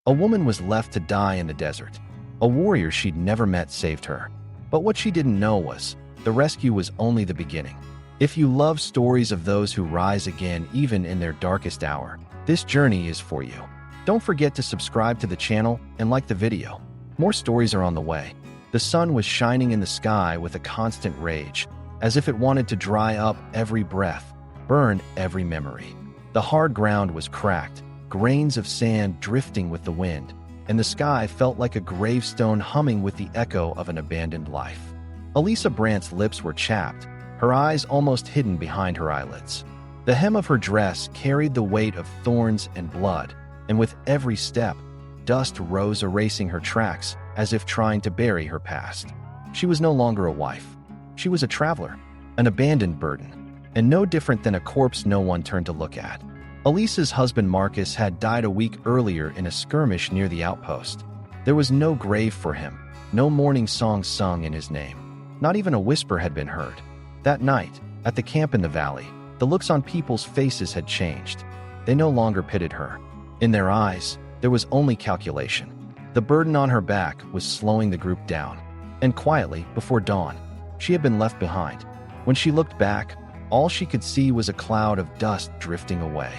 A woman was left to die in the desert. A warrior she'd never met saved her. But what she didn't know was, the rescue was only the beginning. If you love stories of those who rise again even in their darkest hour, this journey is for you. Don't forget to subscribe to the channel and like the video. More stories are on the way. The sun was shining in the sky with a constant rage, as if it wanted to dry up every breath, burn every memory. The hard ground was cracked, grains of sand drifting with the wind, and the sky felt like a gravestone humming with the echo of an abandoned life. Elisa Brandt's lips were chapped, her eyes almost hidden behind her eyelids. The hem of her dress carried the weight of thorns and blood, and with every step, dust rose erasing her tracks as if trying to bury her past. She was no longer a wife. She was a traveler, an abandoned burden, and no different than a corpse no one turned to look at. Elisa's husband Marcus had died a week earlier in a skirmish near the outpost. There was no grave for him, no mourning song sung in his name. Not even a whisper had been heard. That night, at the camp in the valley, the looks on people's faces had changed. They no longer pitied her. In their eyes, there was only calculation. The burden on her back was slowing the group down. And quietly, before dawn, she had been left behind. When she looked back, all she could see was a cloud of dust drifting away.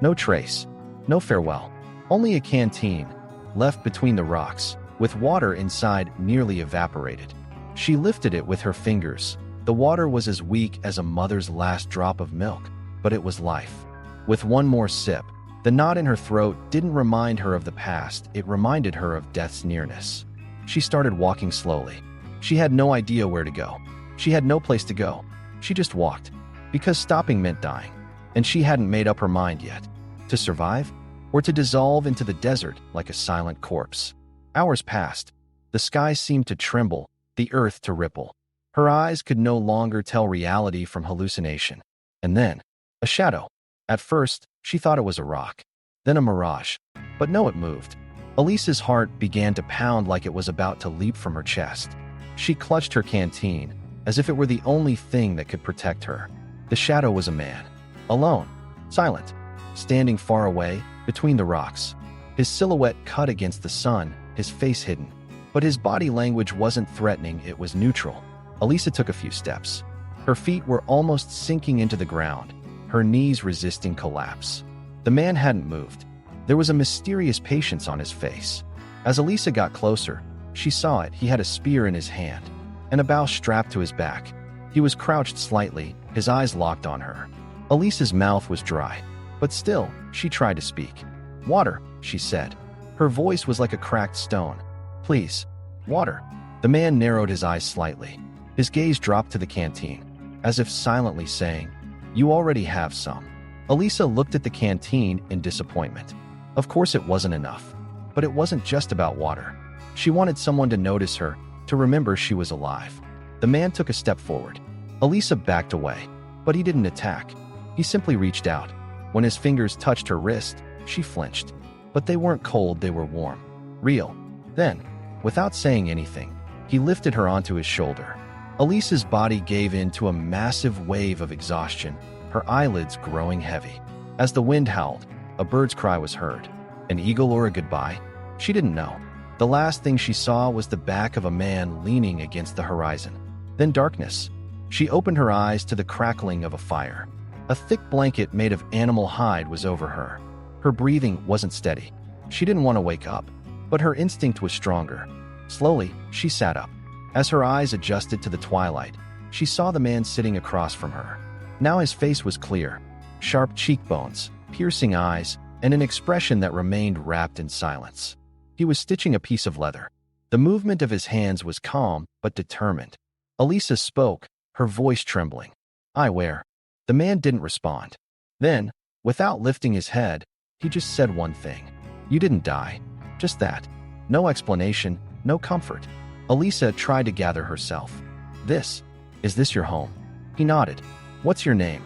No trace, no farewell, only a canteen, left between the rocks, with water inside nearly evaporated. She lifted it with her fingers. The water was as weak as a mother's last drop of milk, but it was life. With one more sip, the knot in her throat didn't remind her of the past, it reminded her of death's nearness. She started walking slowly. She had no idea where to go. She had no place to go. She just walked, because stopping meant dying, and she hadn't made up her mind yet. To survive, or to dissolve into the desert like a silent corpse. Hours passed. The sky seemed to tremble, the earth to ripple. Her eyes could no longer tell reality from hallucination. And then, a shadow. At first, she thought it was a rock, then a mirage. But no, it moved. Elisa's heart began to pound like it was about to leap from her chest. She clutched her canteen, as if it were the only thing that could protect her. The shadow was a man, alone, silent, standing far away, between the rocks. His silhouette cut against the sun, his face hidden. But his body language wasn't threatening, it was neutral. Elisa took a few steps. Her feet were almost sinking into the ground, her knees resisting collapse. The man hadn't moved. There was a mysterious patience on his face. As Elisa got closer, she saw it. He had a spear in his hand, and a bow strapped to his back. He was crouched slightly, his eyes locked on her. Elisa's mouth was dry, but still, she tried to speak. "Water," she said. Her voice was like a cracked stone. "Please, water." The man narrowed his eyes slightly. His gaze dropped to the canteen, as if silently saying, "You already have some." Elisa looked at the canteen in disappointment. Of course it wasn't enough. But it wasn't just about water. She wanted someone to notice her, to remember she was alive. The man took a step forward. Elisa backed away, but he didn't attack. He simply reached out. When his fingers touched her wrist, she flinched. But they weren't cold, they were warm. Real. Then, without saying anything, he lifted her onto his shoulder. Elisa's body gave in to a massive wave of exhaustion, her eyelids growing heavy. As the wind howled, a bird's cry was heard. An eagle or a goodbye? She didn't know. The last thing she saw was the back of a man leaning against the horizon. Then darkness. She opened her eyes to the crackling of a fire. A thick blanket made of animal hide was over her. Her breathing wasn't steady. She didn't want to wake up, but her instinct was stronger. Slowly, she sat up. As her eyes adjusted to the twilight, she saw the man sitting across from her. Now his face was clear, sharp cheekbones, piercing eyes, and an expression that remained wrapped in silence. He was stitching a piece of leather. The movement of his hands was calm but determined. Elisa spoke, her voice trembling. "I wear." The man didn't respond. Then, without lifting his head, he just said one thing. "You didn't die." Just that. No explanation, no comfort. Elisa tried to gather herself. Is this your home?" He nodded. "What's your name?"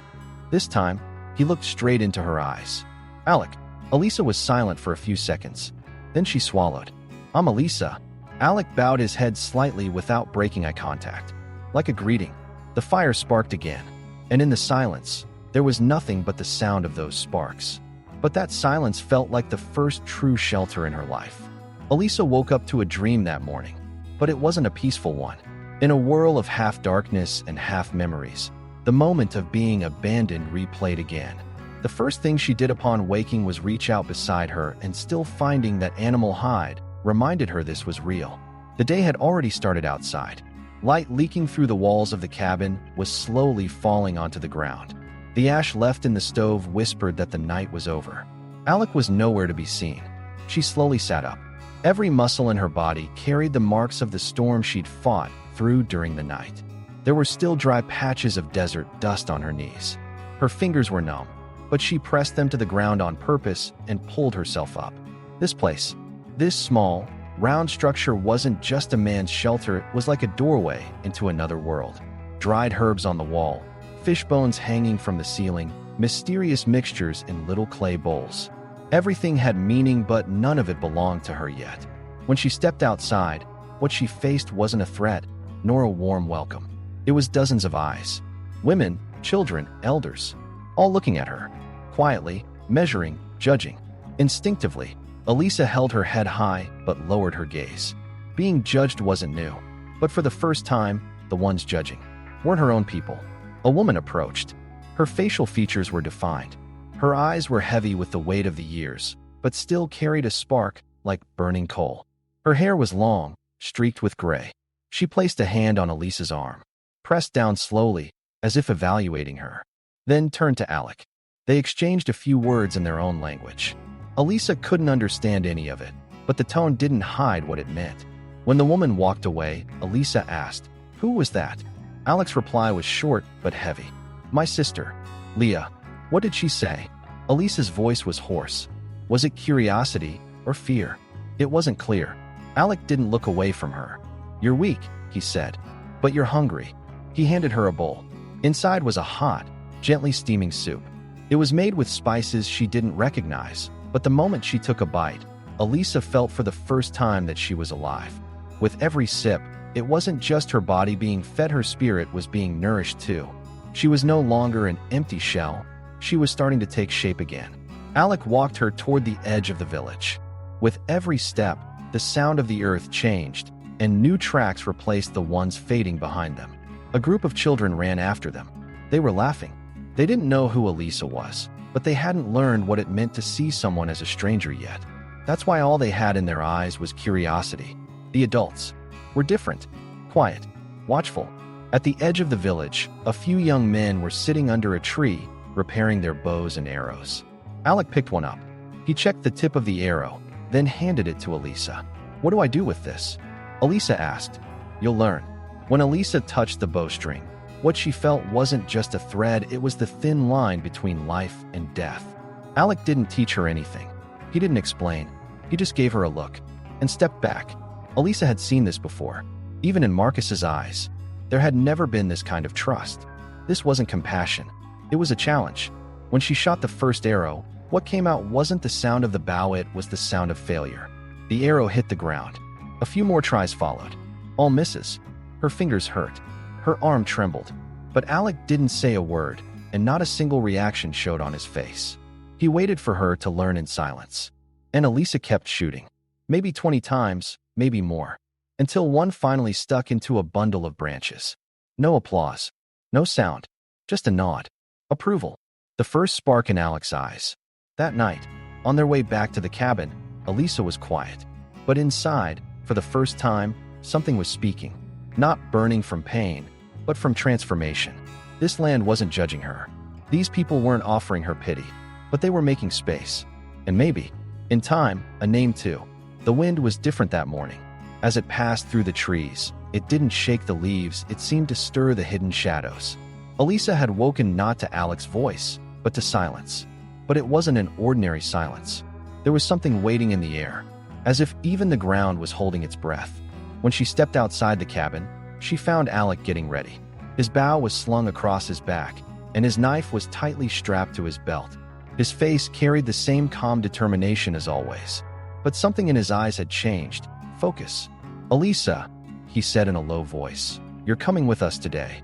This time, he looked straight into her eyes. "Alec." Elisa was silent for a few seconds. Then she swallowed. "I'm Elisa." Alec bowed his head slightly without breaking eye contact. Like a greeting, the fire sparked again. And in the silence, there was nothing but the sound of those sparks. But that silence felt like the first true shelter in her life. Elisa woke up to a dream that morning, but it wasn't a peaceful one. In a whirl of half darkness and half memories, the moment of being abandoned replayed again. The first thing she did upon waking was reach out beside her, and still finding that animal hide reminded her this was real. The day had already started outside. Light leaking through the walls of the cabin was slowly falling onto the ground. The ash left in the stove whispered that the night was over. Alec was nowhere to be seen. She slowly sat up. Every muscle in her body carried the marks of the storm she'd fought through during the night. There were still dry patches of desert dust on her knees. Her fingers were numb, but she pressed them to the ground on purpose and pulled herself up. This place, this small, round structure wasn't just a man's shelter, it was like a doorway into another world. Dried herbs on the wall, fish bones hanging from the ceiling, mysterious mixtures in little clay bowls. Everything had meaning, but none of it belonged to her yet. When she stepped outside, what she faced wasn't a threat, nor a warm welcome. It was dozens of eyes. Women, children, elders, all looking at her. Quietly, measuring, judging. Instinctively, Elisa held her head high but lowered her gaze. Being judged wasn't new, but for the first time, the ones judging weren't her own people. A woman approached. Her facial features were defined. Her eyes were heavy with the weight of the years, but still carried a spark like burning coal. Her hair was long, streaked with gray. She placed a hand on Elisa's arm, pressed down slowly, as if evaluating her, then turned to Alec. They exchanged a few words in their own language. Elisa couldn't understand any of it, but the tone didn't hide what it meant. When the woman walked away, Elisa asked, "Who was that?" Alec's reply was short but heavy. "My sister, Leah." What did she say? Elisa's voice was hoarse. Was it curiosity or fear? It wasn't clear. Alec didn't look away from her. "You're weak," he said, "but you're hungry." He handed her a bowl. Inside was a hot, gently steaming soup. It was made with spices she didn't recognize, but the moment she took a bite, Elisa felt for the first time that she was alive. With every sip, it wasn't just her body being fed, her spirit was being nourished too. She was no longer an empty shell. She was starting to take shape again. Alec walked her toward the edge of the village. With every step, the sound of the earth changed, and new tracks replaced the ones fading behind them. A group of children ran after them. They were laughing. They didn't know who Elisa was, but they hadn't learned what it meant to see someone as a stranger yet. That's why all they had in their eyes was curiosity. The adults were different, quiet, watchful. At the edge of the village, a few young men were sitting under a tree, repairing their bows and arrows. Alec picked one up. He checked the tip of the arrow, then handed it to Elisa. "What do I do with this?" Elisa asked. "You'll learn." When Elisa touched the bowstring, what she felt wasn't just a thread, it was the thin line between life and death. Alec didn't teach her anything. He didn't explain. He just gave her a look and stepped back. Elisa had seen this before. Even in Marcus's eyes, there had never been this kind of trust. This wasn't compassion. It was a challenge. When she shot the first arrow, what came out wasn't the sound of the bow, it was the sound of failure. The arrow hit the ground. A few more tries followed. All misses. Her fingers hurt. Her arm trembled. But Alec didn't say a word, and not a single reaction showed on his face. He waited for her to learn in silence. And Elisa kept shooting. Maybe 20 times, maybe more. Until one finally stuck into a bundle of branches. No applause. No sound. Just a nod. Approval. The first spark in Alec's eyes. That night, on their way back to the cabin, Elisa was quiet. But inside, for the first time, something was speaking. Not burning from pain, but from transformation. This land wasn't judging her. These people weren't offering her pity, but they were making space. And maybe, in time, a name too. The wind was different that morning. As it passed through the trees, it didn't shake the leaves, it seemed to stir the hidden shadows. Elisa had woken not to Alec's voice, but to silence. But it wasn't an ordinary silence. There was something waiting in the air, as if even the ground was holding its breath. When she stepped outside the cabin, she found Alec getting ready. His bow was slung across his back, and his knife was tightly strapped to his belt. His face carried the same calm determination as always. But something in his eyes had changed. Focus. "Elisa," he said in a low voice, "you're coming with us today."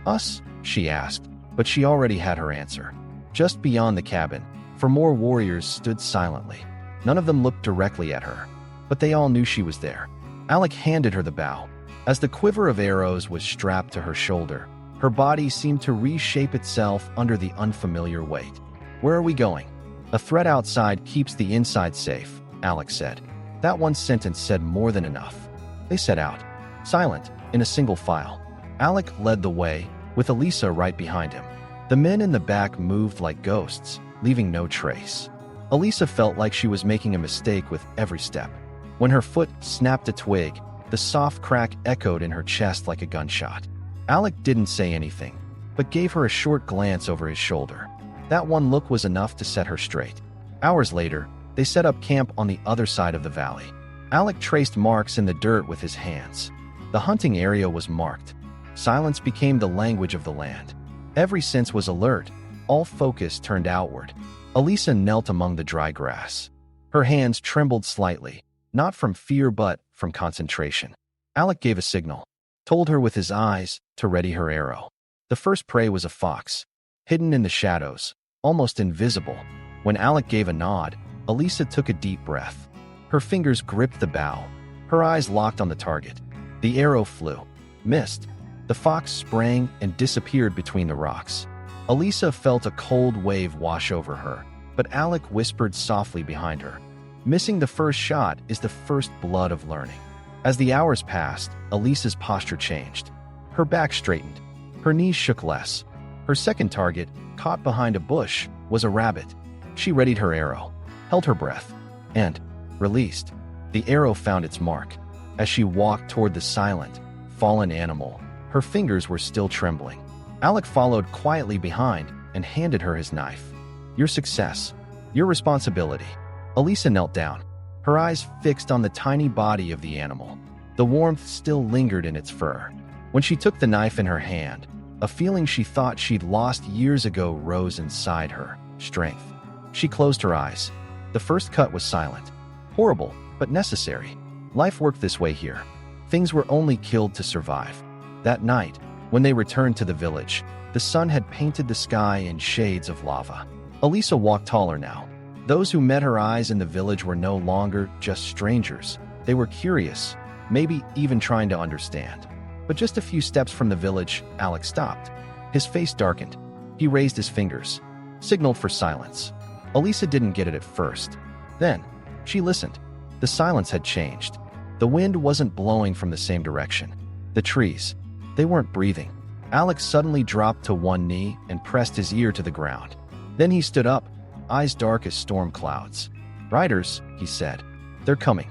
"Us?" she asked, but she already had her answer. Just beyond the cabin, For more warriors stood silently. None of them looked directly at her, but they all knew she was there. Alec handed her the bow. As the quiver of arrows was strapped to her shoulder, her body seemed to reshape itself under the unfamiliar weight. "Where are we going?" "A threat outside keeps the inside safe," Alec said. That one sentence said more than enough. They set out, silent, in a single file. Alec led the way, with Elisa right behind him. The men in the back moved like ghosts, leaving no trace. Elisa felt like she was making a mistake with every step. When her foot snapped a twig, the soft crack echoed in her chest like a gunshot. Alec didn't say anything, but gave her a short glance over his shoulder. That one look was enough to set her straight. Hours later, they set up camp on the other side of the valley. Alec traced marks in the dirt with his hands. The hunting area was marked. Silence became the language of the land. Every sense was alert. All focus turned outward. Elisa knelt among the dry grass. Her hands trembled slightly, not from fear but from concentration. Alec gave a signal, told her with his eyes to ready her arrow. The first prey was a fox, hidden in the shadows, almost invisible. When Alec gave a nod, Elisa took a deep breath. Her fingers gripped the bow. Her eyes locked on the target. The arrow flew, missed. The fox sprang and disappeared between the rocks. Elisa felt a cold wave wash over her, but Alec whispered softly behind her, "Missing the first shot is the first blood of learning." As the hours passed, Elisa's posture changed. Her back straightened. Her knees shook less. Her second target, caught behind a bush, was a rabbit. She readied her arrow, held her breath, and released. The arrow found its mark. As she walked toward the silent, fallen animal, her fingers were still trembling. Alec followed quietly behind and handed her his knife. "Your success. Your responsibility." Elisa knelt down, her eyes fixed on the tiny body of the animal. The warmth still lingered in its fur. When she took the knife in her hand, a feeling she thought she'd lost years ago rose inside her, strength. She closed her eyes. The first cut was silent. Horrible, but necessary. Life worked this way here. Things were only killed to survive. That night, when they returned to the village, the sun had painted the sky in shades of lava. Elisa walked taller now. Those who met her eyes in the village were no longer just strangers. They were curious, maybe even trying to understand. But just a few steps from the village, Alec stopped. His face darkened. He raised his fingers, signaled for silence. Elisa didn't get it at first. Then, she listened. The silence had changed. The wind wasn't blowing from the same direction. The trees, they weren't breathing. Alec suddenly dropped to one knee and pressed his ear to the ground. Then he stood up, eyes dark as storm clouds. "Riders," he said. "They're coming."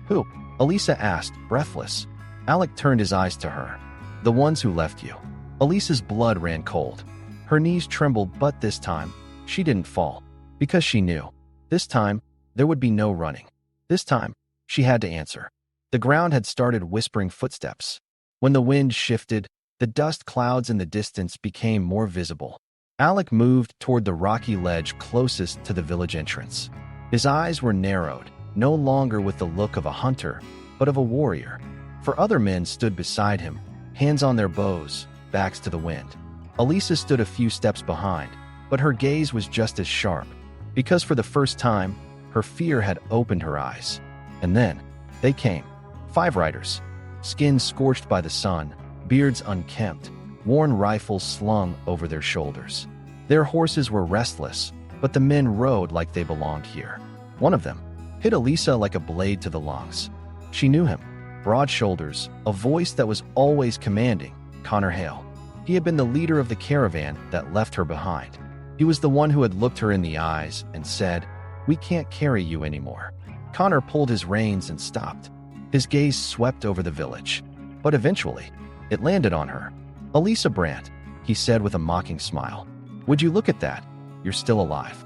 "Who?" Elisa asked, breathless. Alec turned his eyes to her. "The ones who left you." Elisa's blood ran cold. Her knees trembled, but this time, she didn't fall. Because she knew. This time, there would be no running. This time, she had to answer. The ground had started whispering footsteps. When the wind shifted, the dust clouds in the distance became more visible. Alec moved toward the rocky ledge closest to the village entrance. His eyes were narrowed, no longer with the look of a hunter, but of a warrior. For other men stood beside him, hands on their bows, backs to the wind. Elisa stood a few steps behind, but her gaze was just as sharp, because for the first time, her fear had opened her eyes. And then, they came. 5 riders, skins scorched by the sun, beards unkempt, worn rifles slung over their shoulders. Their horses were restless, but the men rode like they belonged here. One of them hit Elisa like a blade to the lungs. She knew him. Broad shoulders, a voice that was always commanding, Connor Hale. He had been the leader of the caravan that left her behind. He was the one who had looked her in the eyes and said, "We can't carry you anymore." Connor pulled his reins and stopped. His gaze swept over the village. But eventually, it landed on her. "Elisa Brandt," he said with a mocking smile. "Would you look at that? You're still alive."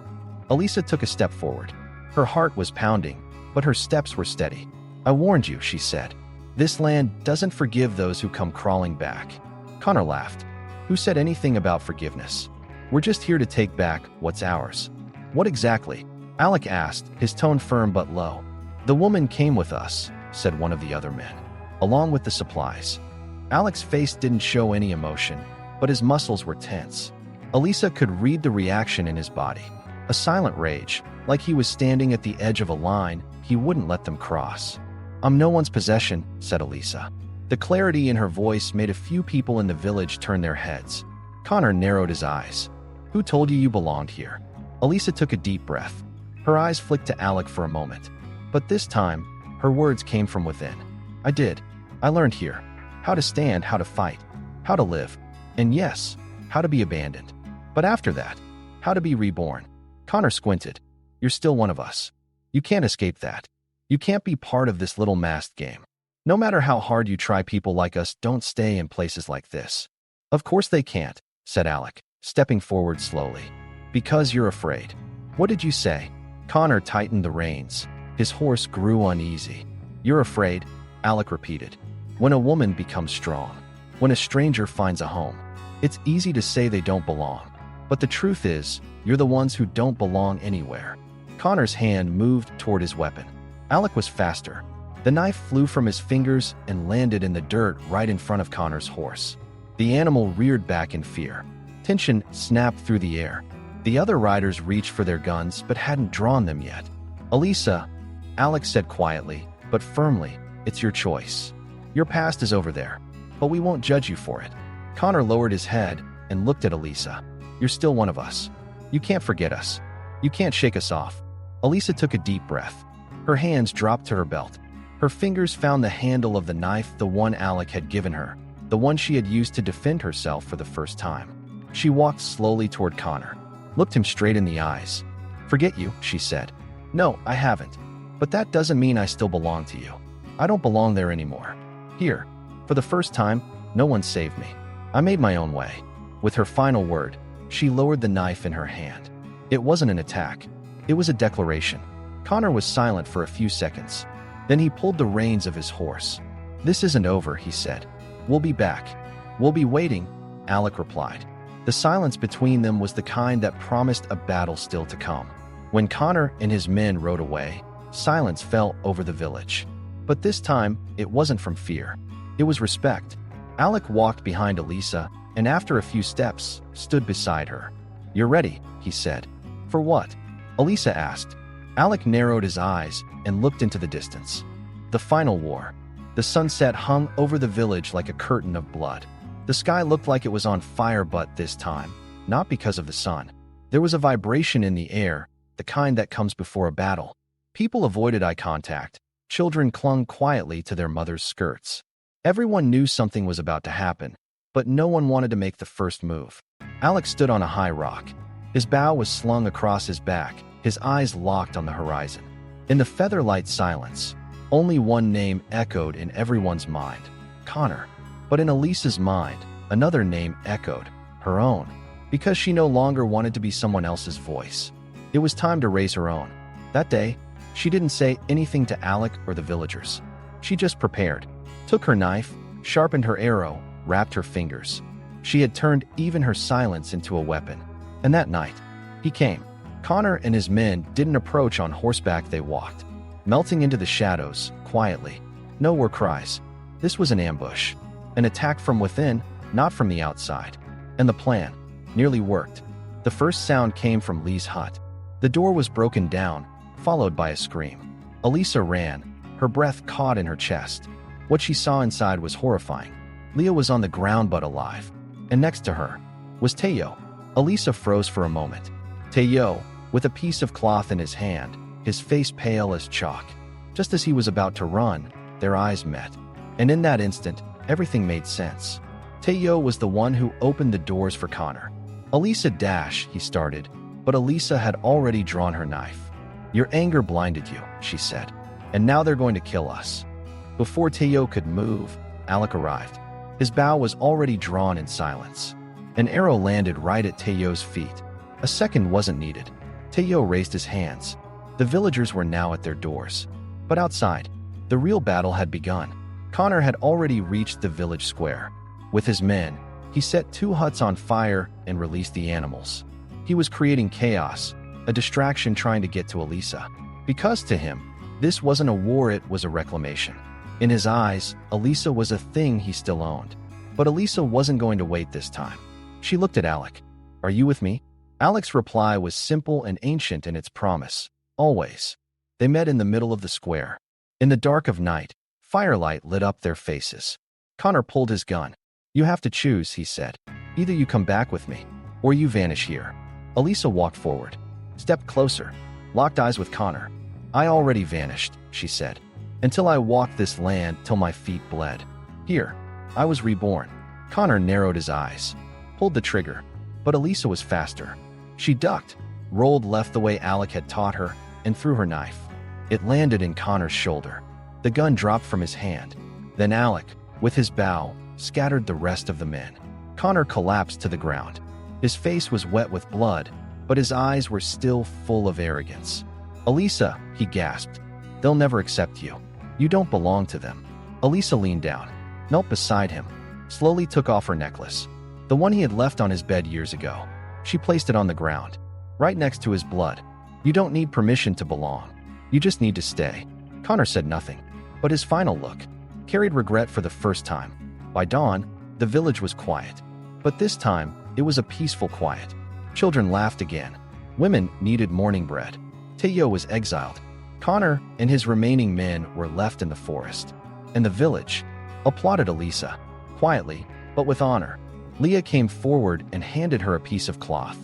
Elisa took a step forward. Her heart was pounding, but her steps were steady. "I warned you," she said. "This land doesn't forgive those who come crawling back." Connor laughed. "Who said anything about forgiveness? We're just here to take back what's ours." "What exactly?" Alec asked, his tone firm but low. "The woman came with us," said one of the other men, "along with the supplies." Alec's face didn't show any emotion, but his muscles were tense. Elisa could read the reaction in his body. A silent rage, like he was standing at the edge of a line he wouldn't let them cross. "I'm no one's possession," said Elisa. The clarity in her voice made a few people in the village turn their heads. Connor narrowed his eyes. "Who told you belonged here?" Elisa took a deep breath. Her eyes flicked to Alec for a moment. But this time, her words came from within. "I did. I learned here. How to stand, how to fight, how to live. And yes, how to be abandoned. But after that, how to be reborn." Connor squinted. "You're still one of us. You can't escape that. You can't be part of this little masked game. No matter how hard you try, people like us don't stay in places like this." "Of course they can't," said Alec, stepping forward slowly. "Because you're afraid." "What did you say?" Connor tightened the reins. His horse grew uneasy. "You're afraid," Alec repeated. "When a woman becomes strong, when a stranger finds a home, it's easy to say they don't belong. But the truth is, you're the ones who don't belong anywhere." Connor's hand moved toward his weapon. Alec was faster. The knife flew from his fingers and landed in the dirt right in front of Connor's horse. The animal reared back in fear. Tension snapped through the air. The other riders reached for their guns but hadn't drawn them yet. "Elisa," Alec said quietly, but firmly, "it's your choice. Your past is over there, but we won't judge you for it." Connor lowered his head and looked at Elisa. "You're still one of us. You can't forget us. You can't shake us off." Elisa took a deep breath. Her hands dropped to her belt. Her fingers found the handle of the knife, the one Alec had given her, the one she had used to defend herself for the first time. She walked slowly toward Connor, looked him straight in the eyes. "Forget you," she said. "No, I haven't. But that doesn't mean I still belong to you. I don't belong there anymore. Here, for the first time, no one saved me. I made my own way." With her final word, she lowered the knife in her hand. It wasn't an attack. It was a declaration. Connor was silent for a few seconds. Then he pulled the reins of his horse. "This isn't over," he said. "We'll be back. We'll be waiting," Alec replied. The silence between them was the kind that promised a battle still to come. When Connor and his men rode away, silence fell over the village. But this time, it wasn't from fear. It was respect. Alec walked behind Elisa and after a few steps, stood beside her. "You're ready," he said. "For what?" Elisa asked. Alec narrowed his eyes and looked into the distance. The final war. The sunset hung over the village like a curtain of blood. The sky looked like it was on fire, but this time, not because of the sun. There was a vibration in the air, the kind that comes before a battle. People avoided eye contact. Children clung quietly to their mothers' skirts. Everyone knew something was about to happen, but no one wanted to make the first move. Alec stood on a high rock. His bow was slung across his back, his eyes locked on the horizon. In the featherlight silence, only one name echoed in everyone's mind: Connor. But in Elisa's mind, another name echoed, her own, because she no longer wanted to be someone else's voice. It was time to raise her own. That day, she didn't say anything to Alec or the villagers. She just prepared, took her knife, sharpened her arrow, wrapped her fingers. She had turned even her silence into a weapon. And that night, he came. Connor and his men didn't approach on horseback, they walked, melting into the shadows, quietly. No war cries. This was an ambush. An attack from within, not from the outside. And the plan nearly worked. The first sound came from Lee's hut. The door was broken down, followed by a scream. Elisa ran, her breath caught in her chest. What she saw inside was horrifying. Leah was on the ground but alive. And next to her was Taaso. Elisa froze for a moment. Taaso, with a piece of cloth in his hand, his face pale as chalk. Just as he was about to run, their eyes met. And in that instant, everything made sense. Taaso was the one who opened the doors for Connor. "Elisa dash," he started, but Elisa had already drawn her knife. "Your anger blinded you," she said, "and now they're going to kill us." Before Taaso could move, Alec arrived. His bow was already drawn in silence. An arrow landed right at Taaso's feet. A second wasn't needed. Taaso raised his hands. The villagers were now at their doors. But outside, the real battle had begun. Connor had already reached the village square. With his men, he set 2 huts on fire and released the animals. He was creating chaos, a distraction trying to get to Elisa. Because to him, this wasn't a war, it was a reclamation. In his eyes, Elisa was a thing he still owned. But Elisa wasn't going to wait this time. She looked at Alec. "Are you with me?" Alex's reply was simple and ancient in its promise. Always. They met in the middle of the square. In the dark of night, firelight lit up their faces. Connor pulled his gun. You have to choose, he said. Either you come back with me, or you vanish here. Elisa walked forward, stepped closer, locked eyes with Connor. I already vanished, she said, until I walked this land till my feet bled. Here, I was reborn. Connor narrowed his eyes, pulled the trigger, but Elisa was faster. She ducked, rolled left the way Alec had taught her, and threw her knife. It landed in Connor's shoulder. The gun dropped from his hand. Then Alec, with his bow, scattered the rest of the men. Connor collapsed to the ground. His face was wet with blood, but his eyes were still full of arrogance. Elisa, he gasped, they'll never accept you. You don't belong to them. Elisa leaned down, knelt beside him, slowly took off her necklace, the one he had left on his bed years ago. She placed it on the ground, right next to his blood. You don't need permission to belong. You just need to stay. Connor said nothing, but his final look carried regret for the first time. By dawn, the village was quiet, but this time it was a peaceful quiet. Children laughed again. Women needed morning bread. Taaso was exiled. Connor and his remaining men were left in the forest. And the village applauded Elisa, quietly, but with honor. Leah came forward and handed her a piece of cloth.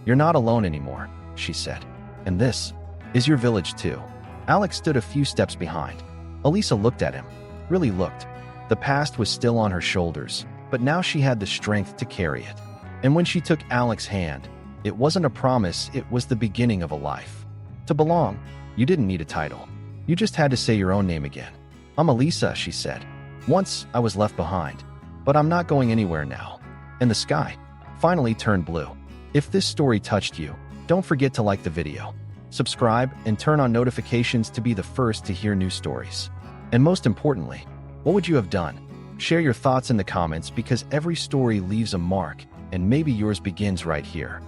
You're not alone anymore, she said. And this is your village too. Alex stood a few steps behind. Elisa looked at him, really looked. The past was still on her shoulders, but now she had the strength to carry it. And when she took Alex's hand, it wasn't a promise, it was the beginning of a life. To belong, you didn't need a title. You just had to say your own name again. I'm Elisa, she said. Once I was left behind, but I'm not going anywhere now. And the sky finally turned blue. If this story touched you, don't forget to like the video, subscribe, and turn on notifications to be the first to hear new stories. And most importantly, what would you have done? Share your thoughts in the comments because every story leaves a mark, and maybe yours begins right here.